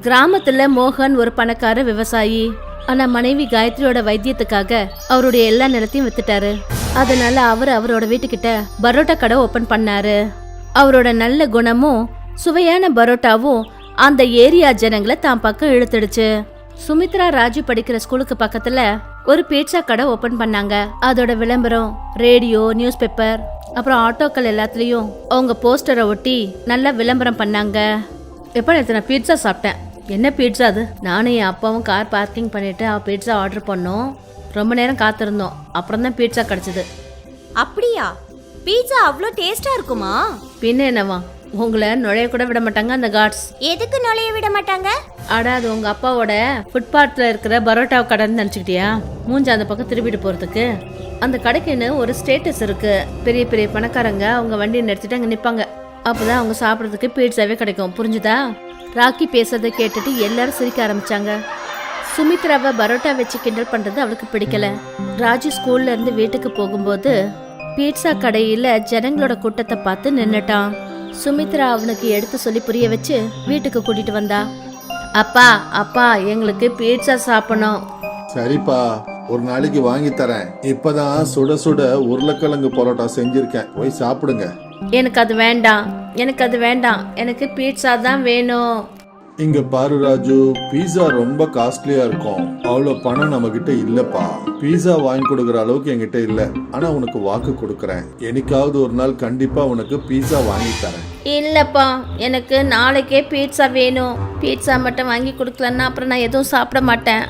கிராமத்துல மோகன் ஒரு பணக்கார விவசாயி. ஆனா மனைவி காயத்ரியோட வைத்தியத்துக்காக அவருடைய எல்லா நிலத்தையும் வித்துட்டாரு. அதனால அவரோட வீட்டுக்கிட்ட பரோட்டா கடை ஓபன் பண்ணாரு. அவரோட நல்ல குணமும் சுவையான பரோட்டாவும் அந்த ஏரியா ஜனங்களை தான் பக்கம் இழுத்துடுச்சு. சுமித்ரா ராஜு படிக்கிற ஸ்கூலுக்கு பக்கத்துல ஒரு பீட்சா கடை ஓபன் பண்ணாங்க. அதோட விளம்பரம் ரேடியோ, நியூஸ் பேப்பர், அப்புறம் ஆட்டோக்கள் எல்லாத்துலயும் அவங்க போஸ்டரை ஒட்டி நல்லா விளம்பரம் பண்ணாங்க. எப்ப நேற்று நான் பீட்சா சாப்பிட்டேன். என்ன பீட்சா அது? நானும் என் அப்பாவும் கார் பார்க்கிங் பண்ணிட்டு பீட்சா ஆர்டர் பண்ணோம். ரொம்ப நேரம் காத்திருந்தோம். அப்புறம் தான் பீட்சா கிடைச்சது. அப்படியா? பீட்சா அவ்வளோ டேஸ்டா இருக்குமா? பின்ன என்னவா, உங்களை நுழைய கூட விட மாட்டாங்க அந்த கார்ட்ஸ். எதுக்கு நுழைய விட மாட்டாங்க? அடா, அது உங்க அப்பாவோட ஃபுட்பாத்ல இருக்கிற பரோட்டா கடைன்னு நினைச்சுக்கிட்டியா? மூஞ்சி அந்த பக்கம் திருப்பிட்டு போறதுக்கு. அந்த கடைக்குன்னு ஒரு ஸ்டேட்டஸ் இருக்கு. பெரிய பெரிய பணக்காரங்க அவங்க வண்டியை நிறுத்திட்டு அங்க நிப்பாங்க. அப்பதான் அவங்க சாப்பிட்றதுக்கு பீட்சாவே கிடைக்கும். புரிஞ்சுதா? ராக்கி பேசுறதை கேட்டுட்டு எல்லாரும் சிரிக்க ஆரம்பிச்சாங்க. சுமித்ராவை பரோட்டா வச்சு கிண்டல் பண்றது அவளுக்கு பிடிக்கல. ராஜு ஸ்கூல்ல இருந்து வீட்டுக்கு போகும்போது பீட்சா கடையில ஜனங்களோட கூட்டத்தை பார்த்து நின்னுட்டான். சுமித்ரா அவனுக்கு எடுத்து சொல்லி புரிய வச்சு வீட்டுக்கு கூட்டிட்டு வந்தா. அப்பா அப்பா, எங்களுக்கு பீட்சா சாப்பிடணும். சரிப்பா, ஒரு நாளைக்கு வாங்கி தரேன். இப்பதான் சுட சுட உருளைக்கிழங்கு பரோட்டா செஞ்சிருக்கேன், போய் சாப்பிடுங்க. எனக்கு அது வேண்டாம், எனக்கு அது வேண்டாம், எனக்கு பீட்சா தான் வேணும். இங்க பாரு ராஜு, பீஸா ரொம்ப காஸ்ட்லியா இருக்கும். அவ்வளவு பணம் நம்ம கிட்ட இல்லப்பா. பீஸா வாங்கி கொடுக்கற அளவுக்கு என்கிட்ட இல்ல. ஆனா உனக்கு வாக்கு கொடுக்கறேன், என்னைக்காவது ஒரு நாள் கண்டிப்பா உனக்கு பீஸா வாங்கி தரேன். இல்லப்பா, எனக்கு நாளைக்கே பீட்சா வேணும். பீட்சா மட்டும் வாங்கி கொடுக்கலன்னா அப்புறம் நான் எதுவும் சாப்பிட மாட்டேன்.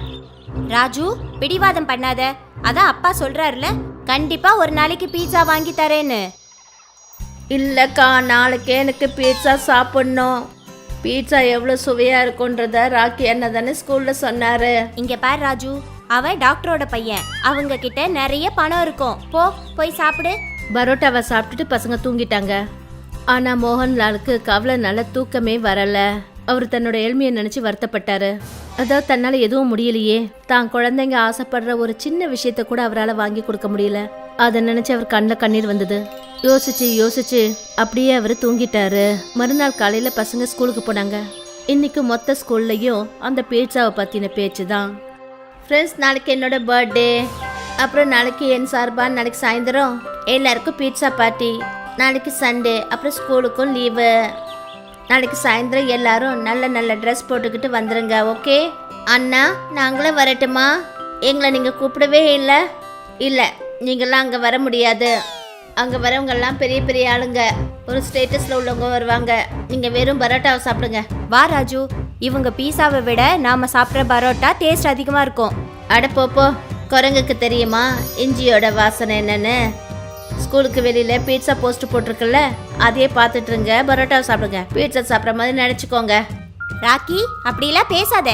ராஜு, பிடிவாதம் பண்ணாத. அதான் அப்பா சொல்றாருல, கண்டிப்பா ஒரு நாளைக்கு பீட்சா வாங்கி தரேன்னு. இல்லக்கா, நாளைக்கே எனக்கு பீட்சா சாப்பிடணும். பீட்சா எவ்வளவு சுவையா இருக்கும்ன்றத ராக்கி என்ன தானே ஸ்கூல்ல சொன்னாரு. இங்க பாரு ராஜு, அவன் டாக்டரோட பையன். அவங்க கிட்ட நிறைய பணம் இருக்கும். போய் சாப்பிடு. பரோட்டாவை சாப்பிட்டுட்டு பசங்க தூங்கிட்டாங்க. ஆனா மோகன்லாலுக்கு கவலை நல்ல தூக்கமே வரல. அவர் தன்னோட ஏழ்மையை நினைச்சு வருத்தப்பட்டாரு. அதாவது தன்னால எதுவும் முடியலையே, தான் குழந்தைங்க ஆசைப்படுற ஒரு சின்ன விஷயத்த கூட அவரால் வாங்கி கொடுக்க முடியல. அதை நினைச்சு அவர் கண்ணில் கண்ணீர் வந்தது. யோசிச்சு அப்படியே அவர் தூங்கிட்டாரு. மறுநாள் காலையில பசங்க ஸ்கூலுக்கு போனாங்க. இன்னைக்கு மொத்த ஸ்கூல்லையும் அந்த பீட்சாவை பத்தின பேச்சு தான். ஃப்ரெண்ட்ஸ், நாளைக்கு என்னோட பர்த்டே. அப்புறம் நாளைக்கு என் சார்பா நாளைக்கு சாயந்தரம் எல்லாருக்கும் பீட்சா பார்ட்டி. நாளைக்கு சண்டே, அப்புறம் ஸ்கூலுக்கும் லீவு. நாளைக்கு சாயந்தரம் எல்லாரும் நல்ல நல்ல ட்ரெஸ் போட்டுக்கிட்டு வந்துருங்க. ஓகே அண்ணா, நாங்களும் வரட்டுமா? எங்களை நீங்க கூப்பிடவே இல்லை. இல்லை, நீங்களாம் அங்கே வர முடியாது. அங்கே வரவங்கெல்லாம் பெரிய பெரிய ஆளுங்க, ஒரு ஸ்டேட்டஸில் உள்ளவங்க வருவாங்க. நீங்கள் வெறும் பரோட்டாவை சாப்பிடுங்க. வா ராஜு, இவங்க பீஸாவை விட நாம சாப்பிட்ற பரோட்டா டேஸ்ட் அதிகமாக இருக்கும். அட போப்போ, குரங்குக்கு தெரியுமா இஞ்சியோட வாசனை என்னன்னு? ஸ்கூலுக்கு வெளியில பீட்சா போஸ்ட் போட்டிருக்குல்ல, அதையே பார்த்துட்டு இருங்க, பரோட்டாவை சாப்பிடுங்க. பீட்சா சாப்பிட்ற மாதிரி நினச்சிக்கோங்க. ராக்கி, அப்படிலாம் பேசாத.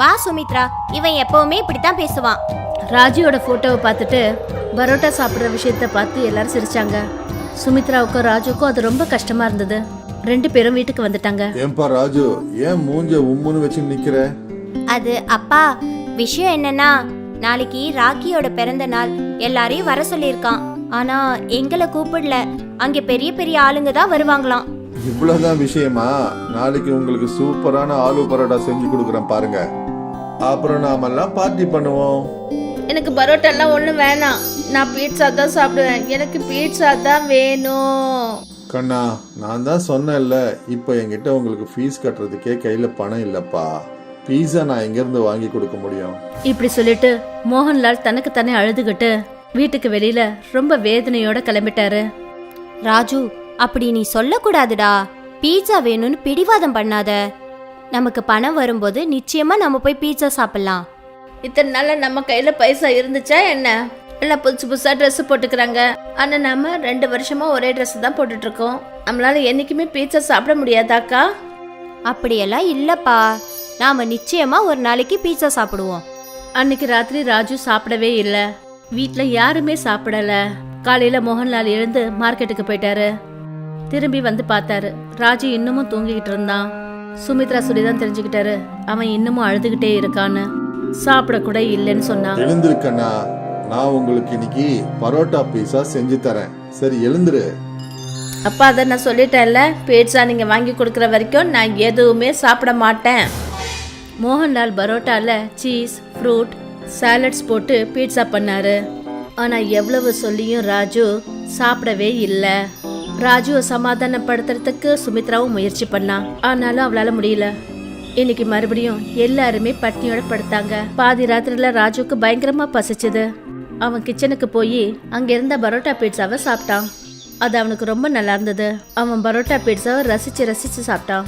வா சுமித்ரா, இவன் எப்பவுமே இப்படித்தான் பேசுவான். ராஜியோட போட்டோவை பார்த்துட்டு பரோட்டா சாப்பிட்ற விஷயத்த பார்த்து எல்லாரும் சிரிச்சாங்க. சுமித்ராவுக்கும் ராஜுக்கும் அது ரொம்ப கஷ்டமா இருந்தது. 2 பேரும் வீட்டுக்கு வந்துட்டாங்க. ஏன்பா ராஜு, ஏன் மூஞ்ச உம்முன்னு வச்சு நிக்கிற? அது அப்பா, விஷயம் என்னன்னா, நாளைக்கு ராக்கியோட பிறந்த நாள். எல்லாரையும் வர சொல்லியிருக்கான். ஆனா எங்களை கூப்பிடல. அங்க பெரிய பெரிய ஆளுங்க தான் வருவாங்களாம். இவ்வளவுதான் விஷயமா? நாளைக்கு உங்களுக்கு சூப்பரான ஆலு பரோட்டா செஞ்சு கொடுக்குறேன் பாருங்க. அப்புறம் நாமெல்லாம் பார்ட்டி பண்ணுவோம். எனக்கு பரோட்டா எல்லாம் ஒண்ணும் வேணாம். நான் பீட்சா தான் சாப்பிடுவேன். எனக்கு பீட்சா தான் வேணும். கண்ணா, நான் தான் சொன்னேன்ல, இப்போ என்கிட்ட உங்களுக்கு ஃபீஸ் கட்டுறதுக்கே கையில பணம் இல்லப்பா. பீஸா நான் எங்க இருந்து வாங்கி கொடுக்க முடியும்? இப்படி சொல்லிட்டு மோகன்லால் தனக்கு தானே அழுதுகிட்டு வீட்டுக்கு வெளியில ரொம்ப வேதனையோட கிளம்பிட்டாரு. ராஜு, அப்படி நீ சொல்லக்கூடாதுடா. பீட்சா வேணும்னு பிடிவாதம் பண்ணாத. நமக்கு பணம் வரும்போது நிச்சயமா நம்ம போய் பீட்சா சாப்பிடலாம். இத்தனை நாள் நம்ம கையில பைசா இருந்துச்சா என்ன? எல்லாம் புதுசு புதுசா ட்ரெஸ் போட்டுக்கிறாங்க. ஆனா நம்ம 2 வருஷமா ஒரே ட்ரெஸ் தான் போட்டுட்டு இருக்கோம். நம்மளால என்னைக்குமே பீட்சா சாப்பிட முடியாதாக்கா? அப்படியெல்லாம் இல்லப்பா, நாம நிச்சயமா ஒரு நாளைக்கு பீட்சா சாப்பிடுவோம். அன்னைக்கு ராத்திரி ராஜு சாப்பிடவே இல்லை. வீட்டுல யாருமே சாப்பிடல. காலையில மோகன்லால் எழுந்து மார்க்கெட்டுக்கு போயிட்டாரு. திரும்பி வந்து பார்த்தாரு, ராஜு இன்னமும் தூங்கிக்கிட்டு இருந்தான். சுமித்ரா சொல்லிதான் தெரிஞ்சுக்கிட்டாரு அவன் இன்னமும் அழுதுகிட்டே இருக்கான்னு. சாப்பிட கூட இல்லைன்னு சொன்னான். எழுந்திருக்கண்ணா, நான் உங்களுக்கு இன்னைக்கு பரோட்டா பீஸா செஞ்சு தரேன். சரி எழுந்துரு. அப்பா, அதை நான் சொல்லிட்டேன்ல, பீட்சா நீங்க வாங்கி கொடுக்குற வரைக்கும் நான் எதுவுமே சாப்பிட மாட்டேன். மோகன்லால் பரோட்டால சீஸ் ஃப்ரூட் சாலட்ஸ் போட்டு பீட்சா பண்ணாரு. ஆனா எவ்வளவு சொல்லியும் ராஜு சாப்பிடவே இல்லை. ராஜுவை சமாதானப்படுத்துறதுக்கு சுமித்ராவும் முயற்சி பண்ணா. ஆனாலும் அவளால முடியல. இன்னைக்கு மறுபடியும் எல்லாருமே பட்னியோட படுத்தாங்க. பாதி ராத்திரில ராஜுக்கு பயங்கரமா பசிச்சது. அவன் கிச்சனுக்கு போய் அங்க இருந்த பரோட்டா பீட்சாவை சாப்பிட்டான். அது அவனுக்கு ரொம்ப நல்லா இருந்தது. அவன் பரோட்டா பீட்சாவை ரசிச்சு ரசிச்சு சாப்பிட்டான்.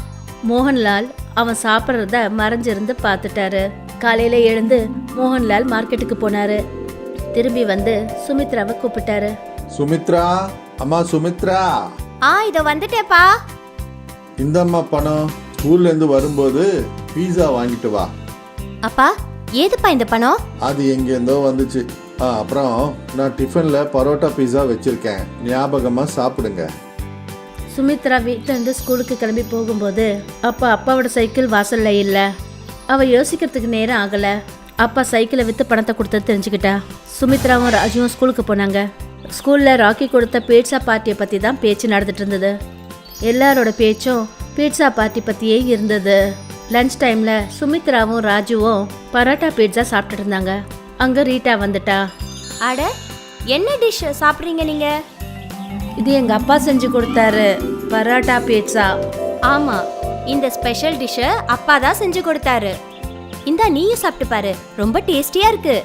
மோகன்லால் அவன் சாப்பிட்றத மறைஞ்சிருந்து பார்த்துட்டாரு. காலையில எழுந்து மோகன்லால் மார்க்கெட்டுக்கு போனாரு. திரும்பி வந்து சுமித்ராவை கூப்பிட்டாரு. சுமித்ரா, அம்மா சுமித்ரா, இதோ வந்துட்டேப்பா. இந்தம்மா பணம். ஸ்கூல்ல இருந்து வரும்போது பீஸா வாங்கிட்டு வா. அப்பா, ஏதுப்பா இந்த பணம்? அது எங்கேருந்தோ வந்துச்சு. அப்புறம் நான் டிஃபன்ல பரோட்டா பீஸா வச்சிருக்கேன், ஞாபகமா சாப்பிடுங்க. சுமித்ரா வீட்டுல இருந்து ஸ்கூலுக்கு கிளம்பி போகும்போது அப்பாவோட சைக்கிள் வாசல்ல இல்ல. அவ யோசிக்கிறதுக்கு நேரம் ஆகல. அப்பா சைக்கிளை வித்து பணத்தை கொடுத்து தெரிஞ்சுக்கிட்டா. சுமித்ராவும் ராஜுவும் ஸ்கூலுக்கு போனாங்க. ஸ்கூல்ல ராக்கி கொடுத்த பீட்சா பார்ட்டியை பத்தி தான் பேச்சு நடந்துட்டு இருந்தது. எல்லாரோட பேச்சும் பீட்சா பார்ட்டி பத்தியே இருந்தது. லஞ்ச் டைம்ல சுமித்ராவும் ராஜுவும் பரோட்டா பீட்சா சாப்பிட்டுட்டு இருந்தாங்க. அங்க ரீட்டா வந்துட்டா. அட, என்ன டிஷ் சாப்பிட்றீங்க நீங்க? இது எங்க அப்பா செஞ்சு கொடுத்தாரு, பரோட்டா பீட்சா. ஆமா, இந்த ஸ்பெஷல் டிஷ்ஷை அப்பா தான் செஞ்சு கொடுத்தாரு. இந்தா நீயும் சாப்பிட்டு பாரு, ரொம்ப டேஸ்டியா இருக்கு.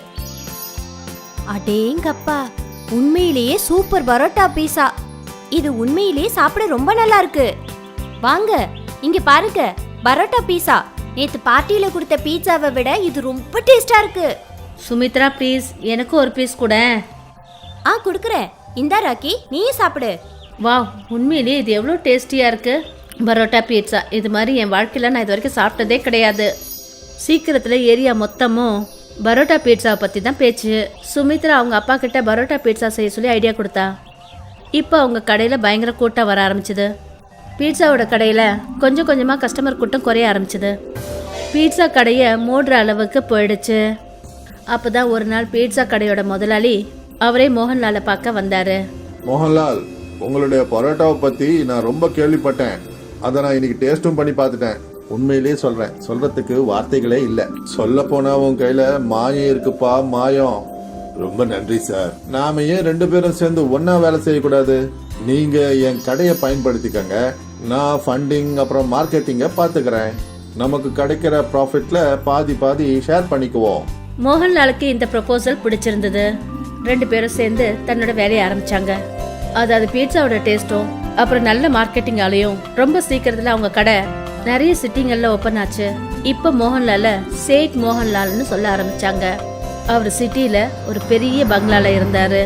அடேங்கப்பா, உண்மையிலேயே சூப்பர் பரோட்டா பீஸா. இது உண்மையிலேயே சாப்பிட ரொம்ப நல்லா இருக்கு. வாங்க இங்க பாருங்க, பரோட்டா பீஸா. நேத்து பார்ட்டியில கொடுத்த பீட்சாவை விட இது ரொம்ப டேஸ்டா இருக்கு. சுமித்ரா ப்ளீஸ், எனக்கு ஒரு பீஸ் கூட. கொடுக்குறேன். இந்தா ராக்கி, நீயும் சாப்பிடு. வாவ், உண்மையிலேயே இது எவ்வளோ டேஸ்டியா இருக்கு. பரோட்டா பீட்சா இது மாதிரி என் வாழ்க்கையில் நான் இது வரைக்கும் சாப்பிட்டதே கிடையாது. சீக்கிரத்தில் ஏரியா மொத்தமும் பரோட்டா பீட்சாவை பற்றி தான் பேச்சு. சுமித்ரா அவங்க அப்பா கிட்ட பரோட்டா பீட்சா செய்ய சொல்லி ஐடியா கொடுத்தா. இப்போ அவங்க கடையில் பயங்கர கூட்டம் வர ஆரம்பிச்சுது. பீட்சாவோட கடையில் கொஞ்சம் கொஞ்சமாக கஸ்டமர் கூட்டம் குறைய ஆரம்பிச்சுது. பீட்சா கடையை மூடுற அளவுக்கு போயிடுச்சு. அப்போ தான் ஒரு நாள் பீட்சா கடையோட முதலாளி அவரே மோகன்லாலை பார்க்க வந்தார். மோகன்லால், உங்களுடைய பரோட்டாவை பத்தி நான் ரொம்ப கேள்விப்பட்டேன். அதை நான் இன்னைக்கு டேஸ்டும் பண்ணி பார்த்துட்டேன். உண்மையிலேயே சொல்றேன், சொல்றதுக்கு வார்த்தைகளே இல்லை. சொல்ல போனா உன் கையில மாயம் இருக்குப்பா, மாயம். ரொம்ப நன்றி சார். நாம ஏன் 2 பேரும் சேர்ந்து ஒன்னா வேலை செய்யக்கூடாது? நீங்க என் கடையை பயன்படுத்திக்கங்க, நான் ஃபண்டிங் அப்புறம் மார்க்கெட்டிங்க பாத்துக்கிறேன். நமக்கு கிடைக்கிற ப்ராஃபிட்ல பாதி பாதி ஷேர் பண்ணிக்குவோம். மோகன்லாலுக்கு இந்த ப்ரொபோசல் பிடிச்சிருந்தது. 2 பேரும் சேர்ந்து தன்னோட வேலையை ஆரம்பிச்சாங்க. அதாவது பீட்சாவோட டேஸ்ட்டும் அப்புறம் நல்ல மார்க்கெட்டிங்காலையும் ரொம்ப சீக்கிரத்துல அவங்க கடை நிறைய சிட்டிங்கள்ல ஓப்பன் ஆச்சு. இப்ப மோகன்லால சேட் மோகன்லால்னு சொல்ல ஆரம்பிச்சாங்க. அவர் சிட்டில ஒரு பெரிய பங்களால இருந்தாரு.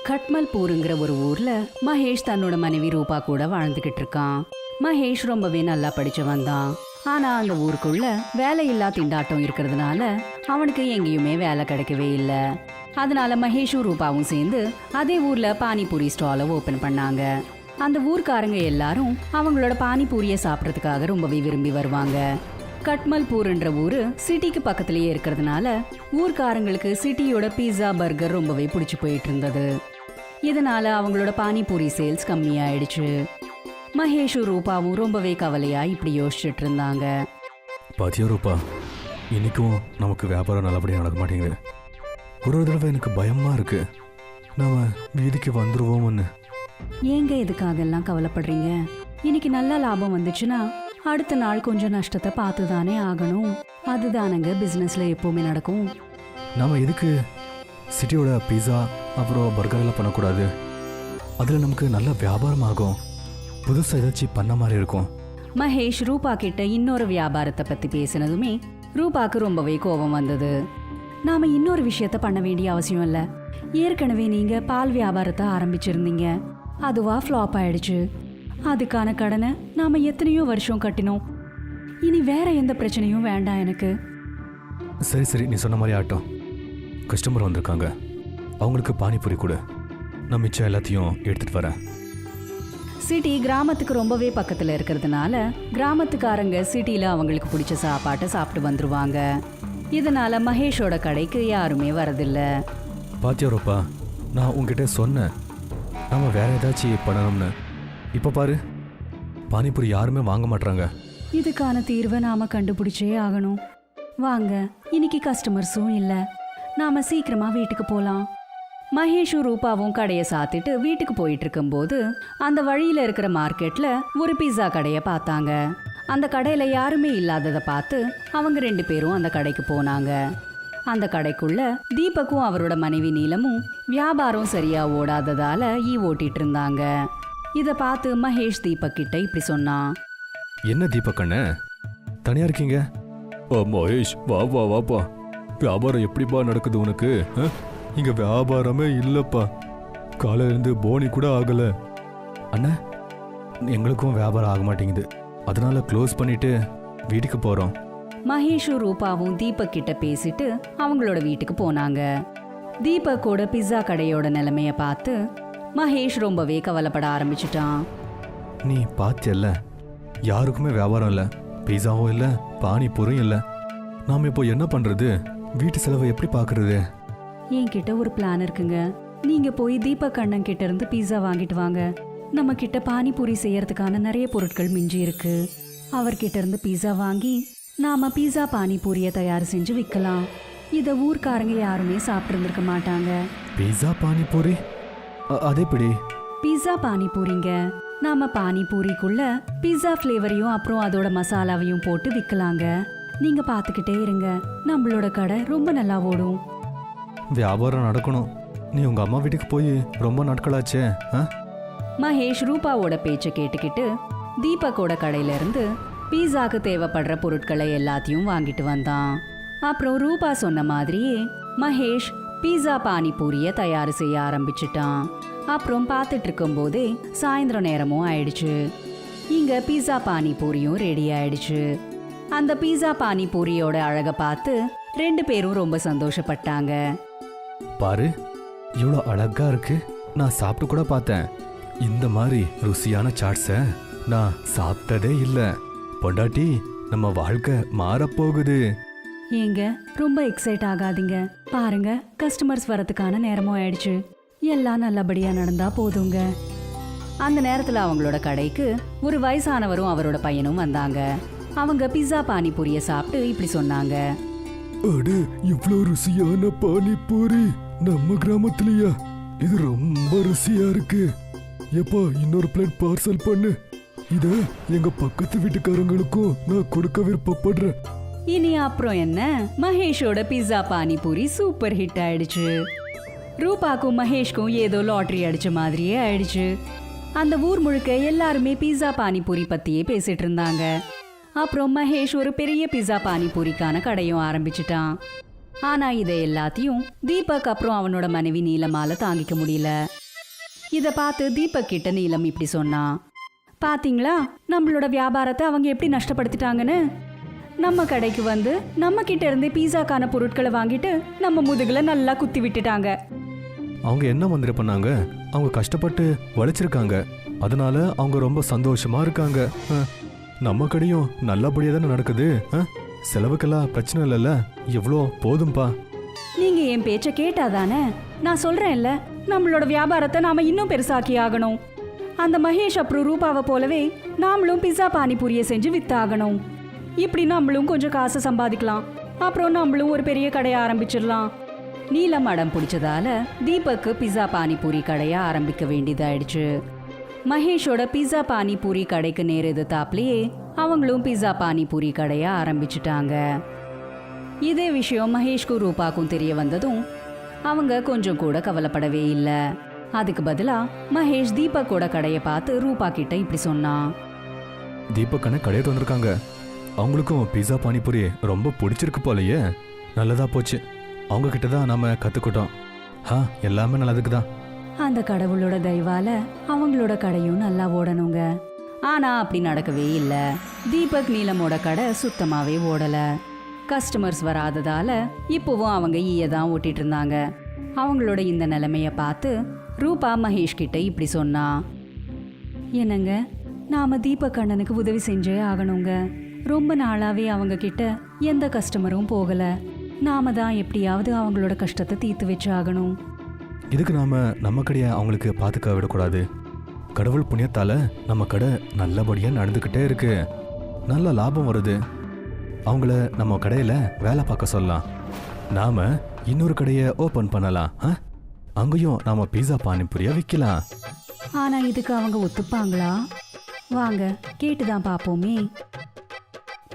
கட்மல்பூருங்கிற ஒரு ஊர்ல மகேஷ் தன்னோட மனைவி ரூபா கூட வாழ்ந்துகிட்டு இருக்கான். மகேஷ் ரொம்பவே நல்லா படிச்சவன் தான். ஆனா அந்த ஊருக்குள்ள வேலையில்லா திண்டாட்டம் இருக்கிறதுனால அவனுக்கு எங்கேயுமே வேலை கிடைக்கவே இல்லை. அதனால மகேஷும் ரூபாவும் சேர்ந்து அதே ஊர்ல பானிபூரி ஸ்டாலை ஓபன் பண்ணாங்க. அந்த ஊர்க்காரங்க எல்லாரும் அவங்களோட பானிபூரியை சாப்பிட்றதுக்காக ரொம்பவே விரும்பி வருவாங்க. கட்மல்பூர்ன்ற ஊரு சிட்டிக்கு பக்கத்திலேயே இருக்கிறதுனால ஊர்க்காரங்களுக்கு சிட்டியோட பீஸா பர்கர் ரொம்பவே பிடிச்சி போயிட்டு இருந்தது. இதனால அவங்களோட பானிபூரி சேல்ஸ் கம்மியாயிடுச்சு. மகேஷும் ரூபாவும் ரொம்பவே கவலையா இப்படி யோசிச்சுட்டு இருந்தாங்க. பாத்தியா ரூபா, இன்னைக்கும் நமக்கு வியாபாரம் நல்லபடியாக நடக்க மாட்டேங்குது. ஒரு தடவை எனக்கு பயமா இருக்கு, நாம வீதிக்கு வந்துருவோம்னு. ஏங்க இதுக்காகெல்லாம் கவலைப்படுறீங்க? இன்னைக்கு நல்ல லாபம் வந்துச்சுன்னா அடுத்த நாள் கொஞ்சம் நஷ்டத்தை பார்த்து தானே ஆகணும். அதுதானங்க பிஸ்னஸ்ல எப்பவுமே நடக்கும். நாம எதுக்கு சிட்டியோட பீஸா அப்புறம் பர்கர் எல்லாம் பண்ணக்கூடாது? அதில் நமக்கு நல்ல வியாபாரம் ஆகும், புதுசாக ஏதாச்சும் பண்ண மாதிரி இருக்கும். மகேஷ் ரூபா கிட்ட இன்னொரு வியாபாரத்தை பத்தி பேசினதுமே ரூபாக்கு ரொம்பவே கோபம் வந்தது. நாம இன்னொரு விஷயத்த பண்ண வேண்டிய அவசியம் இல்லை. ஏற்கனவே நீங்க பால் வியாபாரத்தை ஆரம்பிச்சிருந்தீங்க, அதுவா ஃப்ளாப் ஆயிடுச்சு. அதுக்கான கடனை நாம எத்தனையோ வருஷம் கட்டினோம். இனி வேற எந்த பிரச்சனையும் வேண்டாம் எனக்கு. சரி சரி, நீ சொன்ன மாதிரி ஆட்டம். கஸ்டமர் வந்திருக்காங்க, அவங்களுக்கு பானிபூரி கூட. நான் மிச்சம் எல்லாத்தையும் எடுத்துட்டு வரேன். சிட்டி கிராமத்துக்கு ரொம்பவே பக்கத்தில் இருக்கிறதுனால கிராமத்துக்காரங்க சிட்டியில் அவங்களுக்கு பிடிச்ச சாப்பாட்டை சாப்பிட்டு வந்துருவாங்க. இதனால மகேஷோட கடைக்கு யாருமே வரதில்லை. பாத்தியா ரூபா, நான் உங்ககிட்ட சொன்னேன் நாம வேற ஏதாச்சும் பண்ணணும்னு. இப்போ பாரு, பானிபூரி யாருமே வாங்க மாட்டாங்க. இதுக்கான தீர்வை நாம கண்டுபிடிச்சே ஆகணும். வாங்க, இன்னைக்கு கஸ்டமர்ஸும் இல்ல, நாம சீக்கிரமா வீட்டுக்கு போலாம். மகேஷும் ரூபாவும் கடையை சாத்திட்டு வீட்டுக்கு போயிட்டு இருக்கும்போது அந்த வழியில இருக்கிற மார்க்கெட்ல ஒரு பீஸா கடையை பார்த்தாங்க. அந்த கடையில யாருமே இல்லாததை பார்த்து அவங்க 2 பேரும் அந்த கடைக்கு போனாங்க. அந்த கடைக்குள்ள தீபக்கும் அவரோட மனைவி நீலமும் வியாபாரம் சரியா ஓடாததால ஓட்டிட்டு இருந்தாங்க. இத பார்த்து மகேஷ் தீபக் கிட்ட இப்படி சொன்னான். என்ன தீபக் அண்ணே தனியா இருக்கீங்க? மகேஷ் வா வா வாப்பா. வியாபாரம் எப்படிப்பா நடக்குது உனக்கு? இங்க வியாபாரமே இல்லப்பா. காலையில இருந்து போனி கூட ஆகல. அண்ணா எங்களுக்கும் வியாபாரம் ஆக மாட்டேங்குது, அதனால க்ளோஸ் பண்ணிட்டு வீட்டுக்கு போறோம். மகேஷும் ரூபாவும் தீபக் கிட்ட பேசிட்டு அவங்களோட வீட்டுக்கு போனாங்க. தீபக்கோட பிஸா கடையோட நிலைமைய பார்த்து மகேஷ் ரொம்பவே கவலைப்பட ஆரம்பிச்சிட்டான். நீ பாத்தியல்ல, யாருக்குமே வியாபாரம் இல்ல, பீஸாவும் இல்ல, பானிபூரியும் இல்ல. நாம இப்போ என்ன பண்றது? வீட்டு செலவை எப்படி பாக்குறது? என்கிட்ட ஒரு பிளான் இருக்குங்க. நீங்க போய் தீபக் அண்ணன் கிட்ட இருந்து பீஸா வாங்கிட்டு வாங்க. நம்ம கிட்ட பானிபூரி செய்யறதுக்கான நிறைய பொருட்கள் மிஞ்சி இருக்கு. அவர்கிட்ட இருந்து பீஸா வாங்கி நாம பீஸா பானிபூரிய தயார் செஞ்சு விற்கலாம். இத ஊர்க்காரங்க யாருமே சாப்பிட்டு இருந்திருக்க மாட்டாங்க. பீஸா பானிபூரி அதே பிடி. பீஸா பானிபூரிங்க. நாம பானிபூரிக்குள்ள பீஸா ஃப்ளேவரையும் அப்புறம் அதோட மசாலாவையும் போட்டு விற்கலாங்க. நீங்க பாத்துக்கிட்டே இருங்க, நம்மளோட கடை ரொம்ப நல்லா ஓடும். வியாபாரம் நடக்கணும். நீ உங்க அம்மா வீட்டுக்கு போய் ரொம்ப நாட்களாச்சே. மகேஷ் ரூபாவோட பேச்ச கேட்டுக்கிட்டு தீபக்கோட கடையில இருந்து பீஸாக்கு தேவைப்படுற பொருட்களை எல்லாத்தையும் வாங்கிட்டு வந்தான். அப்புறம் ரூபா சொன்ன மாதிரியே மகேஷ் பீஸா பானிபூரிய தயார் செய்ய ஆரம்பிச்சிட்டான். அப்புறம் பார்த்துட்டு இருக்கும் போதே சாயந்தரம் நேரமும் ஆயிடுச்சு. இங்க பீஸா பானிபூரியும் ரெடி ஆயிடுச்சு. அந்த பீஸா பானிபூரியோட அழக பார்த்து 2 பேரும் ரொம்ப சந்தோஷப்பட்டாங்க. பாரு, இவ்வளோ அழகா இருக்கு. நான் சாப்பிட்டு கூட பார்த்தேன். இந்த மாதிரி ருசியான சாட்ஸ நான் சாப்பிட்டதே இல்ல. பொண்டாட்டி, நம்ம வாழ்க்கை மாறப்போகுது. ஏங்க ரொம்ப எக்ஸைட் ஆகாதீங்க. பாருங்க, கஸ்டமர்ஸ் வரதுக்கான நேரமும் ஆயிடுச்சு. எல்லாம் நல்லபடியா நடந்தா போதுங்க. அந்த நேரத்துல அவங்களோட கடைக்கு ஒரு வயசானவரும் அவரோட பையனும் வந்தாங்க. அவங்க பிஸா பானிபூரிய சாப்பிட்டு இப்படி சொன்னாங்க. அடு, இவ்வளோ ருசியான பானிபூரி நம்ம கிராமத்துலயா? இது ரொம்ப ருசியா இருக்கு. எப்பா, இன்னொரு பிளேட் பார்சல் பண்ணு. இத எங்க பக்கத்து வீட்டுக்காரங்களுக்கும் நான் கொடுக்க விருப்பப்படுறேன். இனி அப்புறம் என்ன, மகேஷோட பிஸா பானிபூரி சூப்பர் ஹிட் ஆயிடுச்சு. ரூபாக்கும் மகேஷ்க்கும் ஏதோ லாட்டரி அடிச்ச மாதிரியே ஆயிடுச்சு. அந்த ஊர் முழுக்க எல்லாருமே பிஸா பானிபூரி பத்தியே பேசிட்டு இருந்தாங்க. அப்புறம் மகேஷ் ஒரு பெரிய பிஸா பானிபூரிக்கான கடையும் ஆரம்பிச்சிட்டான். ஆனா இதை எல்லாத்தையும் தீபக் அப்புறம் அவனோட மனைவி நீலமால தாங்கிக்க முடியல. இத பார்த்து தீபக் கிட்ட நீலம் இப்படி சொன்னான். பாத்தீங்களா, நம்மளோட வியாபாரத்தை அவங்க எப்படி நஷ்டப்படுத்திட்டாங்கன்னு. நம்ம கடைக்கு வந்து நம்ம கிட்ட இருந்து பீஸாக்கான பொருட்களை வாங்கிட்டு நம்ம முதுகுல நல்லா குத்தி விட்டுட்டாங்க. அவங்க என்ன மந்திரம் பண்ணாங்க? அவங்க கஷ்டப்பட்டு உழைச்சிருக்காங்க, அதனால அவங்க ரொம்ப சந்தோஷமா இருக்காங்க. நம்ம கடையும் நல்லபடியா தானே நடக்குது. செலவுக்கெல்லாம் பிரச்சனை இல்லைல்ல, எவ்வளோ போதும்பா. நீங்க என் பேச்ச கேட்டாதானே? நான் சொல்றேன்ல, நம்மளோட வியாபாரத்தை நாம இன்னும் பெருசாக்கி ஆகணும். அந்த மகேஷ் அப்புறம் ரூபாவை போலவே நாமளும் பிஸா பானிபூரியை செஞ்சு வித்தாகணும். இப்படி நம்மளும் கொஞ்சம் காசு சம்பாதிக்கலாம். அப்புறம் நம்மளும் ஒரு பெரிய கடையை ஆரம்பிச்சிடலாம். நீலம் அடம் பிடிச்சதால தீபக்கு பிஸா பானிபூரி கடையை ஆரம்பிக்க வேண்டியதாயிடுச்சு. மகேஷோட பிஸா பானிபூரி கடைக்கு நேர் எதிர்த்தாப்லயே அவங்களும் பிஸா பானிபூரி கடையை ஆரம்பிச்சிட்டாங்க. இதே விஷயம் மகேஷ்க்கும் ரூபாக்கும் தெரிய வந்ததும் அவங்க கொஞ்சம் கூட கவலைப்படவே இல்லை. அதுக்கு பதிலா மகேஷ் தீபக்கோட கடையை பார்த்து ரூபா கிட்ட இப்படி சொன்னான். தீபக் அண்ணன் கடையை திறந்திருக்காங்க. அவங்களுக்கும் பிஸா பானிபூரி ரொம்ப பிடிச்சிருக்கு போலயே. நல்லதா போச்சு, அவங்க கிட்ட தான் நாம கத்துக்கிட்டோம். எல்லாமே நல்லதுக்கு தான். அந்த கடவுளோட தயவால அவங்களோட கடையும் நல்லா ஓடணுங்க. ஆனா அப்படி நடக்கவே இல்லை. தீபக் நீலமோட கடை சுத்தமாவே ஓடல. கஸ்டமர்ஸ் வராததால இப்போவும் அவங்க ஈயதான் ஓட்டிட்டு இருந்தாங்க. அவங்களோட இந்த நிலைமைய பார்த்து ரூபா மகேஷ் கிட்ட இப்படி சொன்னா. என்னங்க, நாம தீபக் அண்ணனுக்கு உதவி செஞ்சே ஆகணுங்க. ரொம்ப நாளாவே அவங்க கிட்ட எந்த கஸ்டமரும் போகல. நாம தான் எப்படியாவது அவங்களோட கஷ்டத்தை தீர்த்து வச்சு ஆகணும். இதுக்கு நாம நம்ம கடையை அவங்களுக்கு பார்த்துக்க விடக்கூடாது. கடவுள் புண்ணியத்தால நம்ம கடை நல்லபடியா நடந்துக்கிட்டே இருக்கு. நல்ல லாபம் வருது. அவங்கள நம்ம கடையில வேலை பார்க்க சொல்லலாம். நாம இன்னொரு கடையை ஓபன் பண்ணலாம். அங்கேயும் நாம பீஸா பானிபூரியா விற்கலாம். ஆனா இதுக்கு அவங்க ஒத்துப்பாங்களா? வாங்க கேட்டுதான் பாப்போமே.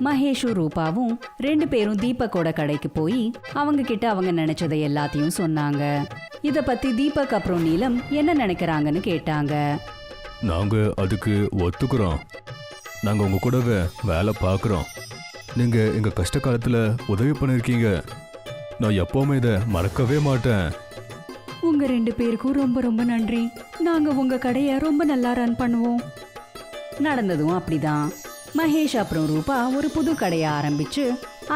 மகேஷும் ரூபாவும் 2 பேரும் தீபக்கோட கடைக்கு போய் அவங்க கிட்ட அவங்க நினைச்சதை எல்லாத்தையும் சொன்னாங்க. இத பத்தி தீபக் அப்புறம் நீலம் என்ன நினைக்கிறாங்கன்னு கேட்டாங்க. நாங்க அதுக்கு ஒத்துக்கிறோம். நாங்க உங்க கூடவே வேலை பார்க்குறோம். நீங்க எங்க கஷ்ட காலத்துல உதவி பண்ணிருக்கீங்க. நான் எப்பவுமே இதை மறக்கவே மாட்டேன். உங்க 2 பேருக்கும் ரொம்ப ரொம்ப நன்றி. நாங்க உங்க கடையை ரொம்ப நல்லா ரன் பண்ணுவோம். நடந்ததும் அப்படிதான். மகேஷ் அப்புறம் ரூபா ஒரு புது கடையை ஆரம்பிச்சு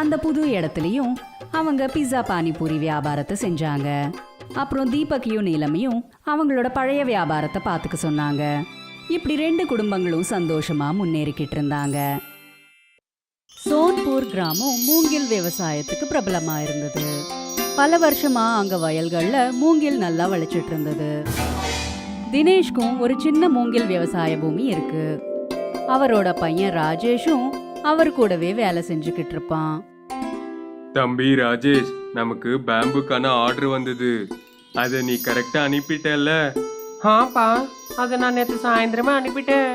அந்த புது இடத்துலயும் அவங்க பிஸா பானிபூரி வியாபாரத்தை செஞ்சாங்க. அப்புறம் தீபக்கையும் நீலமையும் அவங்களோட பழைய வியாபாரத்தை பார்த்துக்க சொன்னாங்க. இப்படி 2 குடும்பங்களும் சந்தோஷமா முன்னேறிக்கிட்டு இருந்தாங்க. சோன்பூர் கிராமம் மூங்கில் விவசாயத்துக்கு பிரபலமா இருந்தது. பல வருஷமா அங்க வயல்கள்ல மூங்கில் நல்லா விளைச்சிட்டு இருந்தது. தினேஷ்க்கும் ஒரு சின்ன மூங்கில் விவசாய பூமி இருக்கு. அவரோட பையன் ராஜேஷும் அவர் கூடவே வேலை செஞ்சுக்கிட்டு இருப்பான். தம்பி ராஜேஷ், நமக்கு பேம்புக்கான ஆர்டர் வந்தது. அதை நீ கரெக்டா அனுப்பிட்டல? ஆப்பா, அதை நான் நேற்று சாயந்தரமா அனுப்பிட்டேன்.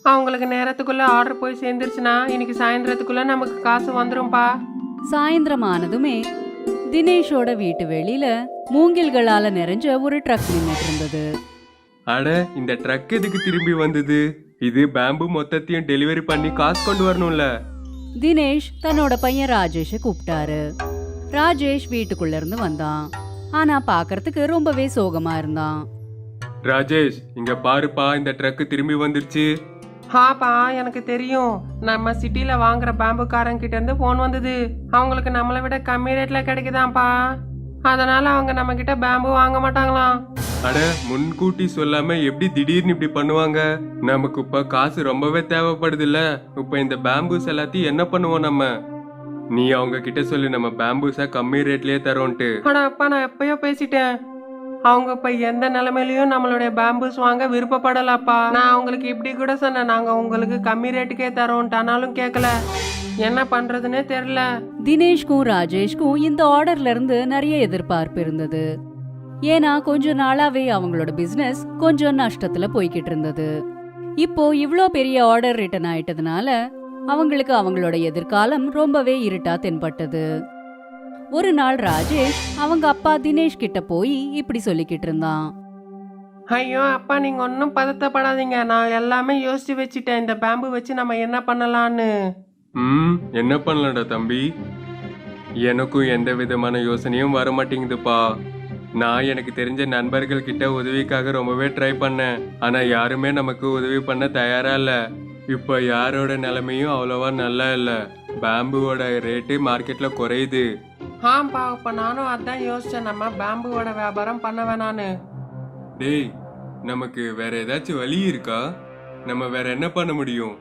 அவங்களுக்கு நேரத்துக்குள்ள ஆர்டர் போய் சேர்ந்துருச்சுன்னா இன்னைக்கு சாயந்தரத்துக்குள்ள நமக்கு காசு வந்துரும்பா. சாயந்தரம் ஆனதுமே தினேஷோட வீட்டு வெளியில மூங்கில்களால நிறைஞ்ச ஒரு ட்ரக் நின்னுட்டு இருந்தது. அட, இந்த ட்ரக் எதுக்கு திரும்பி வந்தது? இது பேம்பு மொத்தத்தையும் டெலிவரி பண்ணி காசு கொண்டு வரணும்ல. தினேஷ் தன்னோட பையன் ராஜேஷை கூப்பிட்டாரு. ராஜேஷ் வீட்டுக்குள்ள இருந்து வந்தான். ஆனா பாக்குறதுக்கு ரொம்பவே சோகமா இருந்தான். ராஜேஷ், இங்க பாருப்பா, இந்த ட்ரக் திரும்பி வந்துருச்சு. ஆப்பா, எனக்கு தெரியும். நம்ம சிட்டில வாங்குற பேம்புக்காரங்க கிட்ட இருந்து போன் வந்தது. அவங்களுக்கு நம்மளை விட கம்மி ரேட்ல கிடைக்குதாப்பா. அதனால அவங்க நம்ம கிட்ட பேம்பு வாங்க மாட்டாங்களாம். அட, முன்கூட்டி சொல்லாம எப்படி திடீர்னு இப்படி பண்ணுவாங்க? நமக்கு இப்ப காசு ரொம்பவே தேவைப்படுதுல்ல. இப்ப இந்த பேம்பூஸ் எல்லாத்தையும் என்ன பண்ணுவோம் நம்ம? நீ அவங்க கிட்ட சொல்லு, நம்ம பேம்பூஸா கம்மி ரேட்லயே தரோன்ட்டு. ஆனா அப்பா, நான் எப்பயோ பேசிட்டேன். அவங்க இப்ப எந்த நிலைமையிலயும் நம்மளுடைய பேம்பூஸ் வாங்க விருப்பப்படலப்பா. நான் அவங்களுக்கு இப்படி கூட சொன்னேன், நாங்க உங்களுக்கு கம்மி ரேட்டுக்கே தரோன்ட்டு. ஆனாலும் கேட்கல. என்ன பண்றதுன்னே தெரியல. தினேஷ்க்கும் ராஜேஷ்க்கும் இந்த ஆர்டர்ல இருந்து நிறைய எதிர்பார்ப்பு இருந்தது. ஏன்னா கொஞ்ச நாளாவே அவங்களோட பிசினஸ் கொஞ்சம் நஷ்டத்துல போய்கிட்டு இருந்தது. இப்போ இவ்ளோ பெரிய ஆர்டர் ரிட்டர்ன் ஆயிட்டதுனால அவங்களுக்கு அவங்களோட எதிர்காலம் ரொம்பவே இருட்டா தென்பட்டது. ஒரு நாள் ராஜேஷ் அவங்க அப்பா தினேஷ் கிட்ட போய் இப்படி சொல்லிக்கிட்டு இருந்தான். ஐயோ அப்பா, நீங்க ஒன்னும் பதட்டப்படாதீங்க. நான் எல்லாமே யோசிச்சு வச்சுட்டேன். இந்த பேம்பு வச்சு நம்ம என்ன பண்ணலான்னு. என்ன பண்ணலடா தம்பி? எனக்கும் எந்த விதமான யோசனையும் வர மாட்டேங்குதுப்பா. நான் எனக்கு தெரிஞ்ச நண்பர்கள் கிட்ட உதவிக்காக ரொம்பவே ட்ரை பண்ணேன். ஆனா யாருமே நமக்கு உதவி பண்ண தயாரா இல்ல. இப்ப யாரோட நிலைமையும் அவ்வளவா நல்லா இல்ல. பேம்புவோட ரேட்டு மார்க்கெட்ல குறையுது. ஆம்பா, இப்ப நானும் அதான் யோசிச்சேன். நம்ம பேம்புவோட வியாபாரம் பண்ண வேணான்னு. டேய், நமக்கு வேற ஏதாச்சும் வழி இருக்கா? நம்ம வேற என்ன பண்ண முடியும்?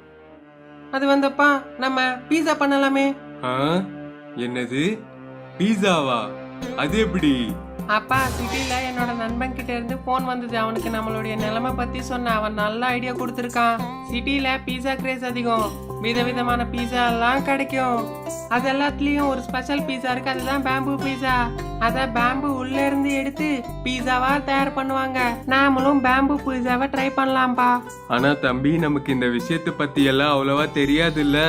அது வந்தப்பா, நம்ம பீஸா பண்ணலாமே. என்னது, பீஸாவா? அது எப்படி? அப்பா, சிட்டில என்னோட நண்பன் கிட்ட இருந்து போன் வந்தது. அவனுக்கு நம்மளுடைய நிலைமை பத்தி சொன்ன. அவன் நல்ல ஐடியா கொடுத்துருக்கான். சிட்டில பீஸா கிரேஸ் அதிகம். விதவிதமான பீஸா எல்லாம் கிடைக்கும். அது எல்லாத்துலயும் ஒரு ஸ்பெஷல் பீஸா இருக்கு. அதுதான் பேம்பு பீஸா. அத பேம்பு உள்ள இருந்து எடுத்து பீஸாவா தயார் பண்ணுவாங்க. நாமளும் பேம்பு பீஸாவை ட்ரை பண்ணலாம்பா. ஆனா தம்பி, நமக்கு இந்த விஷயத்தை பத்தி எல்லாம் அவ்வளவா தெரியாது இல்ல.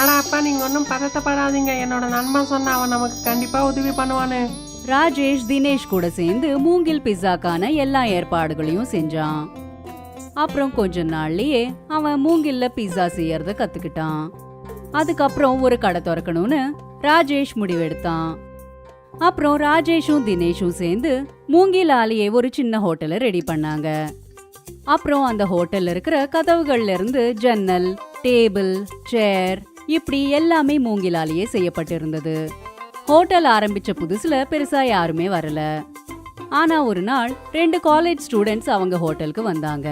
ஆனா அப்பா, நீங்க ஒன்னும் பதட்டப்படாதீங்க. என்னோட நண்பன் சொன்ன, அவன் நமக்கு கண்டிப்பா உதவி பண்ணுவான்னு. ராஜேஷ் தினேஷ் கூட சேர்ந்து மூங்கில் பிஸாக்கான எல்லா ஏற்பாடுகளையும் செஞ்சான். அப்புறம் கொஞ்ச நாள்லயே அவன் மூங்கில்ல பிஸா செய்யறத கத்துக்கிட்டான். அதுக்கப்புறம் ஒரு கடை திறக்கணும்னு ராஜேஷ் முடிவெடுத்தான். அப்புறம் ராஜேஷும் தினேஷும் சேர்ந்து மூங்கிலாலேயே ஒரு சின்ன ஹோட்டலை ரெடி பண்ணாங்க. அப்புறம் அந்த ஹோட்டல்ல இருக்கிற கதவுகள்ல இருந்து ஜன்னல், டேபிள், சேர் இப்படி எல்லாமே மூங்கிலாலேயே செய்யப்பட்டிருந்தது. ஹோட்டல் ஆரம்பிச்ச புதுசுல பெருசா யாருமே வரல. ஆனா ஒரு நாள் 2 காலேஜ் ஸ்டூடெண்ட்ஸ் அவங்க ஹோட்டலுக்கு வந்தாங்க.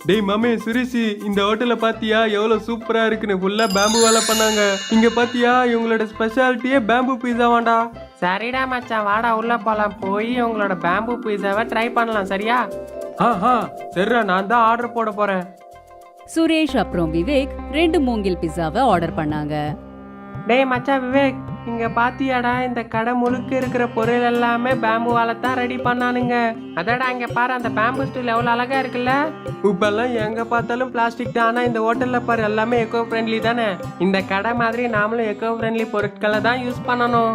டேய் மாமே சுரேஷ், இந்த ஹோட்டலை பாத்தியா எவ்வளவு சூப்பரா இருக்குன்னு? ஃபுல்லா பேம்பு வேலை பண்ணாங்க. இங்க பாத்தியா, இவங்களோட ஸ்பெஷாலிட்டியே பேம்பு பீஸா வாண்டா. சரிடா மச்சான், வாடா உள்ள போலாம். போய் உங்களோட பேம்பு பீஸாவை ட்ரை பண்ணலாம். சரியா? சரிடா, நான் தான் ஆர்டர் போட போறேன். சுரேஷ் அப்புறம் விவேக் 2 மூங்கில் பிஸாவை ஆர்டர் பண்ணாங்க. டேய் மச்சான் விவேக், இங்க பாத்தியாடா இந்த கடை முழுக்க இருக்கிற பொருள் எல்லாமே பேம்புவால தான் ரெடி பண்ணானுங்க. அதடா இங்க பாரு, அந்த பேம்பு ஸ்டூல் எவ்வளவு அழகா இருக்குல்ல. இப்பெல்லாம் எங்க பார்த்தாலும் பிளாஸ்டிக் தான், ஆனா இந்த ஹோட்டல்ல பாரு எல்லாமே எக்கோ ஃப்ரெண்ட்லி தானே. இந்த கடை மாதிரி நாமளும் எக்கோ ஃப்ரெண்ட்லி பொருட்களை தான் யூஸ் பண்ணணும்.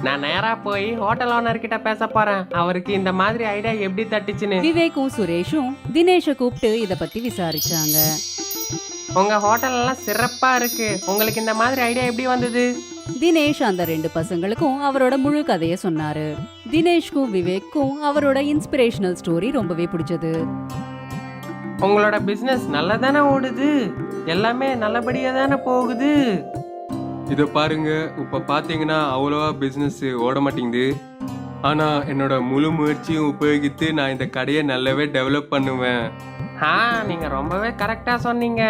நான் நேரா போய் ஹோட்டல் ஓனர் கிட்ட பேச போறேன், அவருக்கு இந்த மாதிரி ஐடியா எப்படி தட்டுச்சுன்னு. விவேக்கும் சுரேஷும் தினேஷை கூப்பிட்டு இத பத்தி விசாரிச்சாங்க. உங்க ஹோட்டல் எல்லாம் சிறப்பா இருக்கு, உங்களுக்கு இந்த மாதிரி ஐடியா எப்படி வந்தது? தினேஷ் அந்த 2 பசங்களுக்கும் அவரோட முழு கதையை சொன்னாரு. தினேஷ்க்கும் விவேக்கும் அவரோட இன்ஸ்பிரேஷனல் ஸ்டோரி ரொம்பவே பிடிச்சது. உங்களோட பிசினஸ் நல்லா தானே ஓடுது, எல்லாமே நல்லபடியா தானே போகுது. இதை பாருங்க, இப்போ பார்த்தீங்கன்னா அவ்வளோவா பிஸ்னஸ் ஓட மாட்டேங்குது. ஆனால் என்னோட முழு முயற்சியும் உபயோகித்து நான் இந்த கடையை நல்லாவே டெவலப் பண்ணுவேன். நீங்க ரொம்பவே கரெக்டா சொன்னீங்க.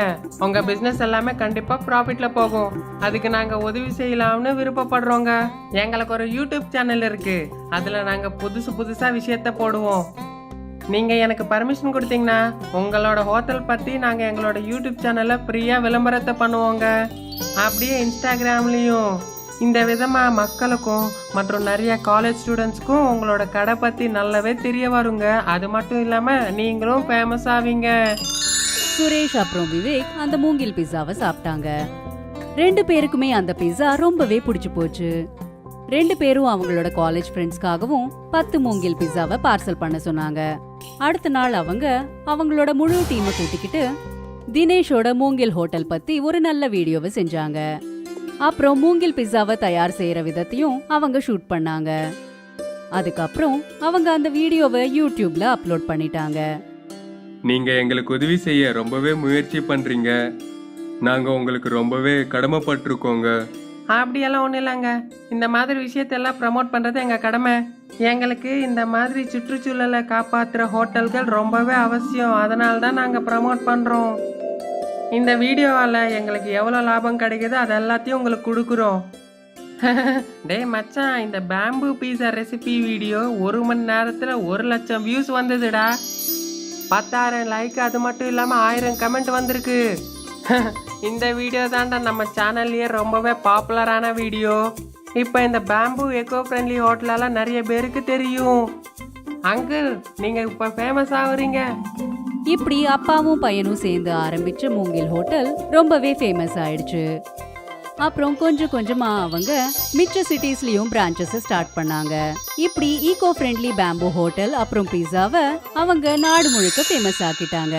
உங்க பிசினஸ் எல்லாமே கண்டிப்பா ப்ராஃபிட்ல போகும். அதுக்கு நாங்க உதவி செய்யலாம்னு விருப்பப்படுறோங்க. எங்களுக்கு ஒரு யூடியூப் சேனல் இருக்கு, அதுல நாங்க புதுசா விஷயத்த போடுவோம். நீங்க எனக்கு பர்மிஷன் கொடுத்தீங்கன்னா உங்களோட ஹோட்டல் பத்தி நாங்க எங்களோட யூடியூப் சேனல்ல ஃப்ரீயா விளம்பரத்தை பண்ணுவோங்க. அப்படியே இன்ஸ்டாகிராம்லயும். இந்த விதமா மக்களுக்கும் மற்றும் நிறைய காலேஜ் ஸ்டூடெண்ட்ஸ்க்கும் உங்களோட கடை பத்தி நல்லாவே தெரிய வருங்க. அது மட்டும் இல்லாம நீங்களும் ஃபேமஸ் ஆவீங்க. சுரேஷ் அப்புறம் விவேக் அந்த மூங்கில் பிஸாவை சாப்பிட்டாங்க. 2 பேருக்குமே அந்த பிஸா ரொம்பவே பிடிச்சு போச்சு. 2 பேரும் அவங்களோட காலேஜ் ஃப்ரெண்ட்ஸ்க்காகவும் 10 மூங்கில் பிஸாவை பார்சல் பண்ண சொன்னாங்க. அடுத்த நாள் அவங்களோட முழு டீமை கூட்டிக்கிட்டு தினேஷோட மூங்கில் ஹோட்டல் பத்தி ஒரு நல்ல வீடியோவை செஞ்சாங்க. அப்புறம் மூங்கில் பிஸாவை தயார் செய்யற விதத்தையும் அவங்க ஷூட் பண்ணாங்க. அதுக்கப்புறம் அவங்க அந்த வீடியோவை யூடியூப்ல அப்லோட் பண்ணிட்டாங்க. நீங்க எங்களுக்கு உதவி செய்ய ரொம்பவே முயற்சி பண்றீங்க, நாங்க உங்களுக்கு ரொம்பவே கடமைப்பட்டிருக்கோங்க. அப்படியெல்லாம் ஒன்றும் இல்லைங்க, இந்த மாதிரி விஷயத்தெல்லாம் ப்ரமோட் பண்ணுறது எங்கள் கடமை. எங்களுக்கு இந்த மாதிரி சுற்றுச்சூழலை காப்பாற்றுற ஹோட்டல்கள் ரொம்பவே அவசியம், அதனால தான் நாங்கள் ப்ரமோட் பண்ணுறோம். இந்த வீடியோவால் எங்களுக்கு எவ்வளோ லாபம் கிடைக்குதோ அது எல்லாத்தையும் உங்களுக்கு கொடுக்குறோம். டே மச்சான், இந்த பேம்பு பீஸா ரெசிபி வீடியோ 1 மணி நேரத்தில் 1,00,000 வியூஸ் வந்ததுடா. 10,000 லைக், அது மட்டும் இல்லாமல் 1000 கமெண்ட் வந்திருக்கு. இந்த வீடியோ தாண்டா நம்ம சேனல்லையே ரொம்பவே பாப்புலரான வீடியோ. இப்போ இந்த பேம்பு எக்கோ ஃப்ரெண்ட்லி ஹோட்டலெல்லாம் நிறைய பேருக்கு தெரியும். அங்கிள், நீங்கள் இப்போ ஃபேமஸ் ஆகுறீங்க. இப்படி அப்பாவும் பையனும் சேர்ந்து ஆரம்பிச்ச மூங்கில் ஹோட்டல் ரொம்பவே ஃபேமஸ் ஆயிடுச்சு. அப்புறம் கொஞ்சம் கொஞ்சமா அவங்க மிச்ச சிட்டிஸ்லயும் பிரான்ச்சஸ் ஸ்டார்ட் பண்ணாங்க. இப்படி ஈகோ ஃப்ரெண்ட்லி பேம்பு ஹோட்டல் அப்புறம் பீஸாவை அவங்க நாடு முழுக்க ஃபேமஸ் ஆக்கிட்டாங்க.